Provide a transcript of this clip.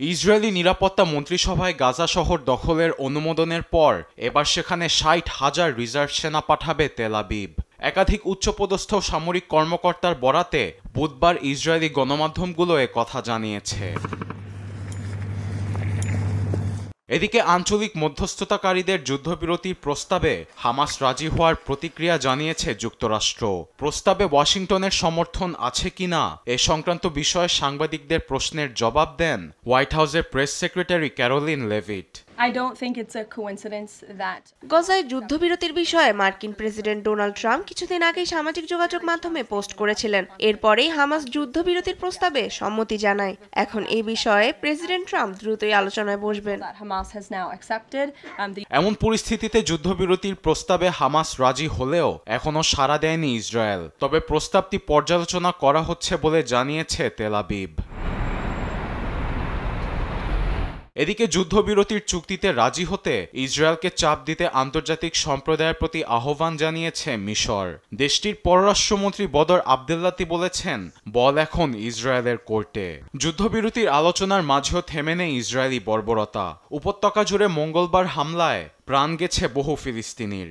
Israeli নিরাপত্তা মন্ত্রিসভায় গাজা শহর দখলের অনুমোদনের পর এবার সেখানে ৬০,০০০ রিজার্ভ সেনা পাঠাবে তেল আবিব। একাধিক উচ্চপদস্থ সামরিক কর্মকর্তার বরাতে বুধবার ইসরায়েলি গণমাধ্যমগুলো এ কথা জানিয়েছে। এদিকে আঞ্চলিক মধ্যস্থতাকারীদের যুদ্ধবিরতির প্রস্তাবে হামাস রাজি হওয়ার প্রতিক্রিয়া জানিয়েছে যুক্তরাষ্ট্র। প্রস্তাবে ওয়াশিংটনের সমর্থন আছে কিনা এ সংক্রান্ত বিষয়ে সাংবাদিকদের প্রশ্নের জবাব দেন হোয়াইট হাউসের প্রেস সেক্রেটারি ক্যারোলিন লেভিট। গাজায় যুদ্ধবিরতির বিষয়ে মার্কিন প্রেসিডেন্ট ডোনাল্ড ট্রাম্প কিছুদিন আগেই সামাজিক যোগাযোগ মাধ্যমে পোস্ট করেছিলেন। এরপরেই হামাস যুদ্ধবিরতির প্রস্তাবে সম্মতি জানায়। এখন এই বিষয়ে প্রেসিডেন্ট ট্রাম্প দ্রুতই আলোচনায় বসবেন। এমন পরিস্থিতিতে যুদ্ধবিরতির প্রস্তাবে হামাস রাজি হলেও এখনও সাড়া দেয়নি ইসরায়েল। তবে প্রস্তাবটি পর্যালোচনা করা হচ্ছে বলে জানিয়েছে তেল আবিব। এদিকে যুদ্ধবিরতির চুক্তিতে রাজি হতে ইসরায়েলকে চাপ দিতে আন্তর্জাতিক সম্প্রদায়ের প্রতি আহ্বান জানিয়েছে মিশর। দেশটির পররাষ্ট্রমন্ত্রী বদর আবদেল্লাতি বলেছেন, বল এখন ইসরায়েলের কোর্টে। যুদ্ধবিরতির আলোচনার মাঝেও থেমে নেই ইসরায়েলি বর্বরতা। উপত্যকা জুড়ে মঙ্গলবার হামলায় প্রাণ গেছে বহু ফিলিস্তিনির।